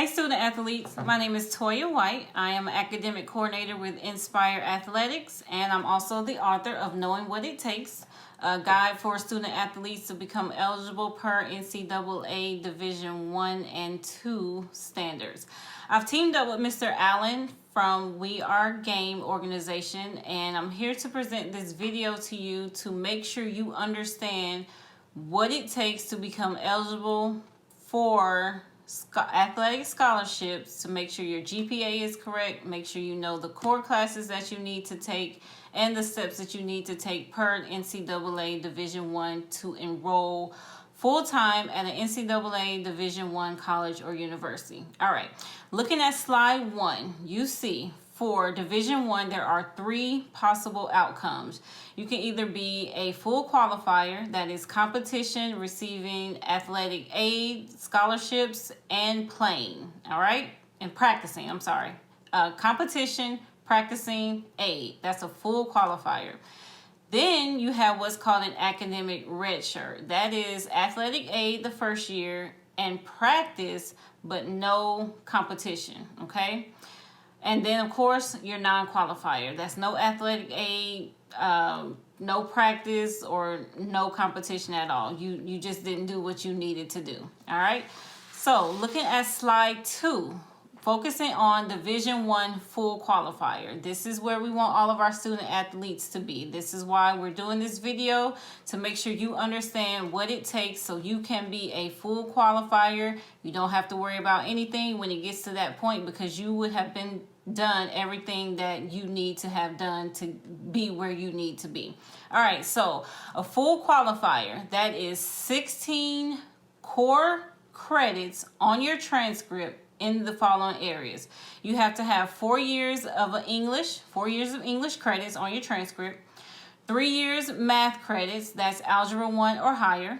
Hey student athletes, my name is Toya White. I am an academic coordinator with Inspire Athletics, and I'm also the author of Knowing What It Takes, a guide for student athletes to become eligible per NCAA Division 1 and 2 standards. I've teamed up with Mr. Allen from We Are G.A.M.E organization, and I'm here to present this video to you to make sure you understand what it takes to become eligible for athletic scholarships, to make sure your GPA is correct, make sure you know the core classes that you need to take and the steps that you need to take per NCAA Division 1 to enroll full-time at an NCAA Division 1 college or university. All right, looking at slide 1, you see for Division 1 there are 3 possible outcomes. You can either be a full qualifier, that is competition, receiving athletic aid, scholarships, and playing, all right? And practicing, I'm sorry. Competition, practicing, aid. That's a full qualifier. Then you have what's called an academic redshirt. That is athletic aid the first year and practice, but no competition, okay? And then, of course, your non-qualifier. That's no athletic aid, no practice, or no competition at all. You just didn't do what you needed to do, all right? So, looking at slide 2, focusing on Division 1 full qualifier. This is where we want all of our student athletes to be. This is why we're doing this video, to make sure you understand what it takes so you can be a full qualifier. You don't have to worry about anything when it gets to that point, because you would have been done everything that you need to have done to be where you need to be. All right, so a full qualifier, that is 16 core credits on your transcript in the following areas. You have to have 4 years of English credits on your transcript, 3 years math credits, that's algebra 1 or higher,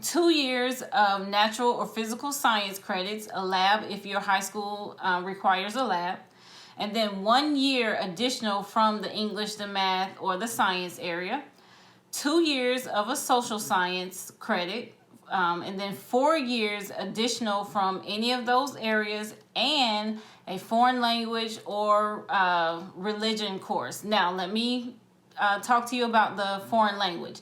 2 years of natural or physical science credits, a lab if your high school requires a lab, and then 1 year additional from the English, the math, or the science area, 2 years of a social science credit, and then 4 years additional from any of those areas, and a foreign language or religion course. Now, let me talk to you about the foreign language.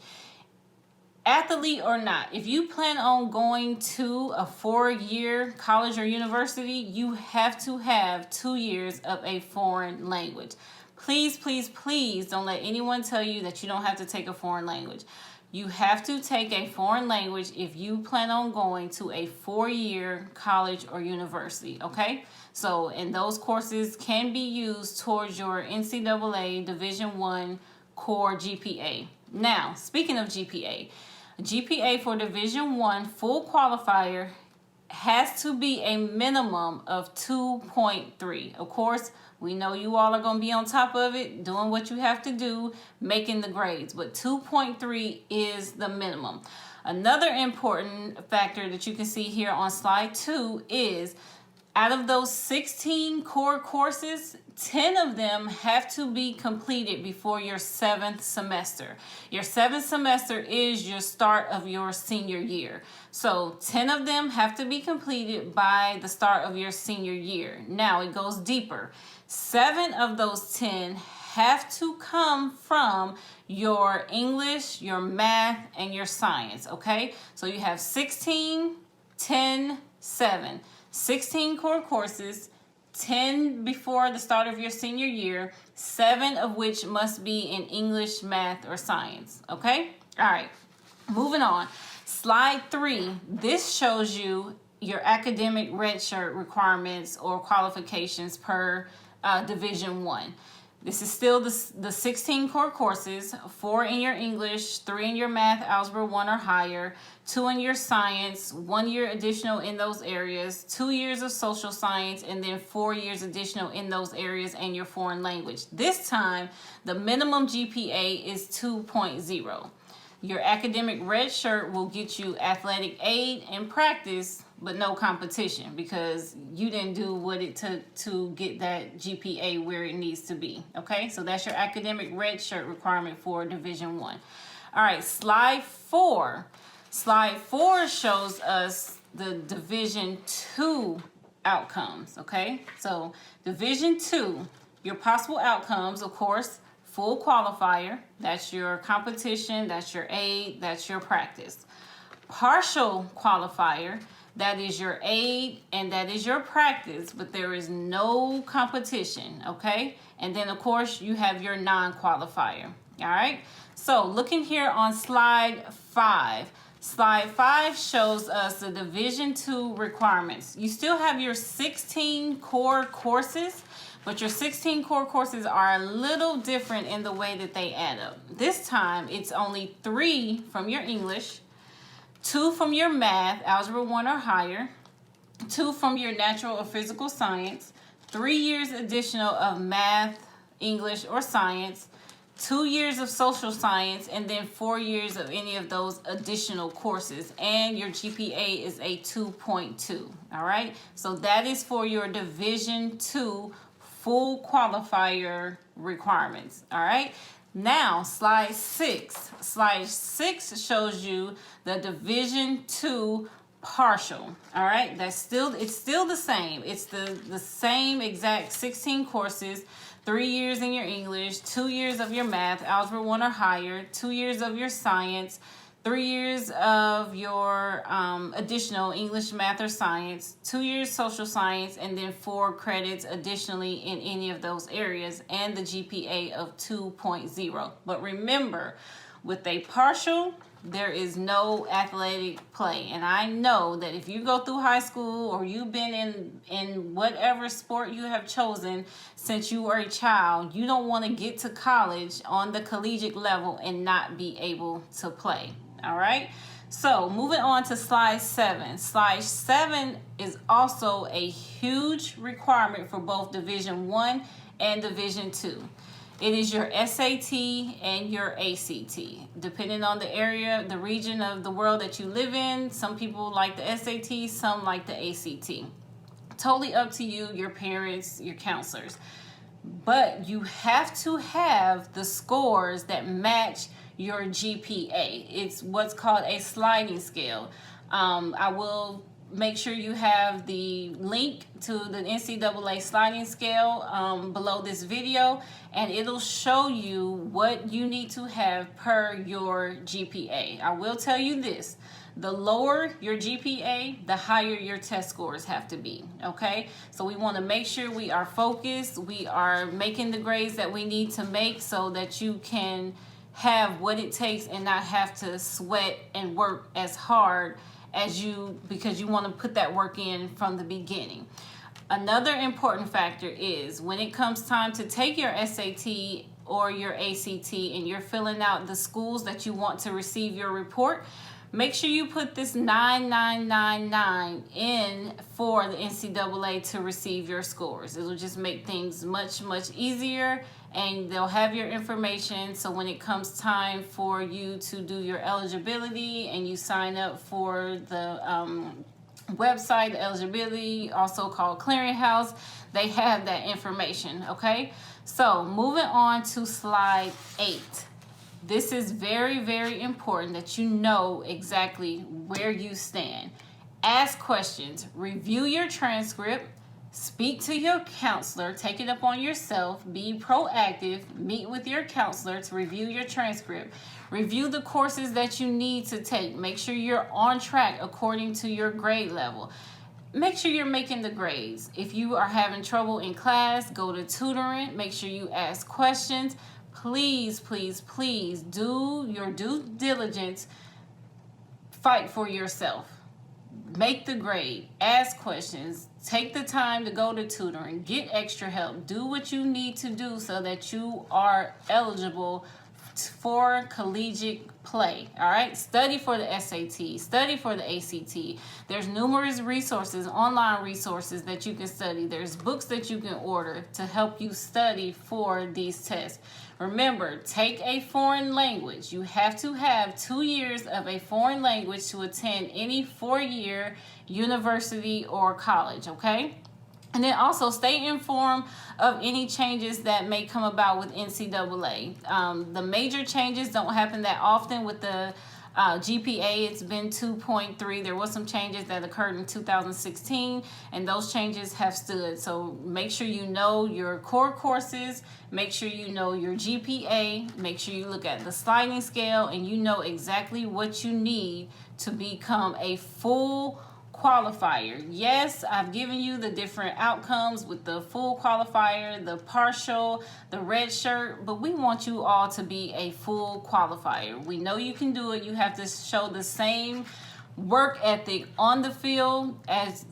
Athlete or not, if you plan on going to a 4-year college or university, you have to have 2 years of a foreign language. Please, please, please don't let anyone tell you that you don't have to take a foreign language. You have to take a foreign language if you plan on going to a 4-year college or university, okay? So, and those courses can be used towards your NCAA Division 1 core GPA. Now, speaking of GPA for Division 1 full qualifier has to be a minimum of 2.3. Of course, we know you all are going to be on top of it, doing what you have to do, making the grades, but 2.3 is the minimum. Another important factor that you can see here on slide 2 is out of those 16 core courses, 10 of them have to be completed before your 7th semester. Your 7th semester is your start of your senior year. So 10 of them have to be completed by the start of your senior year. Now it goes deeper. 7 of those 10 have to come from your English, your math, and your science, okay? So you have 16, 10, 7. 16 core courses, 10 before the start of your senior year, 7 of which must be in English, math, or science, okay? All right, moving on. Slide 3, this shows you your academic redshirt requirements or qualifications per Division 1. This is still the 16 core courses, 4 in your English, 3 in your math, algebra 1 or higher, 2 in your science, 1 year additional in those areas, 2 years of social science, and then 4 years additional in those areas, and your foreign language. This time, the minimum GPA is 2.0. Your academic redshirt will get you athletic aid and practice, but no competition, because you didn't do what it took to get that GPA where it needs to be, okay? So that's your academic redshirt requirement for Division 1. All right, slide 4. Slide 4 shows us the Division 2 outcomes, okay? So Division II, your possible outcomes, of course, full qualifier, that's your competition, that's your aid, that's your practice. Partial qualifier, that is your aid and that is your practice, but there is no competition, okay? And then, of course, you have your non-qualifier, all right? So looking here on slide 5, slide 5 shows us the Division II requirements. You still have your 16 core courses, but your 16 core courses are a little different in the way that they add up. This time, it's only 3 from your English, 2 from your math, Algebra 1 or higher, 2 from your natural or physical science, 3 years additional of math, English, or science, 2 years of social science, and then 4 years of any of those additional courses. And your GPA is a 2.2, all right? So that is for your Division II full qualifier requirements, all right? Now, slide 6. Slide 6 shows you the Division II partial, all right? It's still the same. It's the same exact 16 courses, 3 years in your English, 2 years of your math, Algebra 1 or higher, 2 years of your science, 3 years of your additional English, math, or science, 2 years social science, and then 4 credits additionally in any of those areas, and the GPA of 2.0. But remember, with a partial, there is no athletic play. And I know that if you go through high school or you've been in whatever sport you have chosen since you were a child, you don't want to get to college on the collegiate level and not be able to play. All right? So moving on to slide 7. Slide 7 is also a huge requirement for both Division I and Division II. It is your SAT and your ACT. Depending on the area, the region of the world that you live in, some people like the SAT, some like the ACT. Totally up to you, your parents, your counselors. But you have to have the scores that match your GPA. It's what's called a sliding scale. I will make sure you have the link to the NCAA sliding scale below this video, and it'll show you what you need to have per your GPA. I will tell you this: the lower your GPA, the higher your test scores have to be, okay? So we want to make sure we are focused, we are making the grades that we need to make so that you can have what it takes and not have to sweat and work as hard as because you want to put that work in from the beginning. Another important factor is when it comes time to take your SAT or your ACT and you're filling out the schools that you want to receive your report, make sure you put this 9999 in for the NCAA to receive your scores. It'll just make things much, much easier, and they'll have your information. So when it comes time for you to do your eligibility and you sign up for the website, the eligibility, also called Clearinghouse, they have that information, okay? So moving on to slide 8. This is very, very important that you know exactly where you stand. Ask questions, review your transcript, speak to your counselor, take it up on yourself, be proactive, meet with your counselor to review your transcript, review the courses that you need to take, make sure you're on track according to your grade level. Make sure you're making the grades. If you are having trouble in class, go to tutoring, make sure you ask questions. Please, please, please do your due diligence. Fight for yourself. Make the grade. Ask questions. Take the time to go to tutoring. Get extra help. Do what you need to do so that you are eligible for collegiate play. All right? Study for the SAT. Study for the ACT. There's numerous resources, online resources that you can study. There's books that you can order to help you study for these tests. Remember, take a foreign language. You have to have 2 years of a foreign language to attend any 4-year university or college, okay? And then also stay informed of any changes that may come about with NCAA. The major changes don't happen that often with the GPA, it's been 2.3. There was some changes that occurred in 2016, and those changes have stood. So make sure you know your core courses, make sure you know your GPA, make sure you look at the sliding scale, and you know exactly what you need to become a full qualifier. Yes, I've given you the different outcomes with the full qualifier, the partial, the red shirt, but we want you all to be a full qualifier. We know you can do it. You have to show the same work ethic on the field as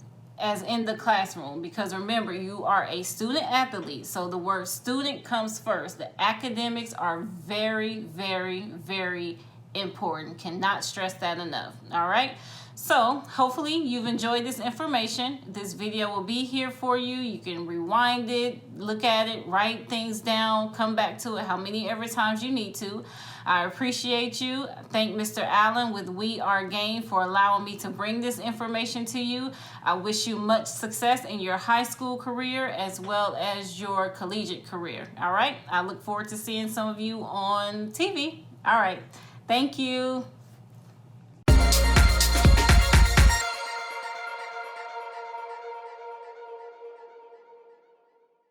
in the classroom, because remember, you are a student athlete, so the word student comes first. The academics are very, very, very important. Cannot stress that enough. All right, so hopefully you've enjoyed this information. This video will be here for you. You can rewind it, look at it, write things down, come back to it how many ever times you need to. I appreciate you. Thank Mr. Allen with We Are G.A.M.E for allowing me to bring this information to you. I wish you much success in your high school career as well as your collegiate career. All right, I look forward to seeing some of you on TV. All right, thank you.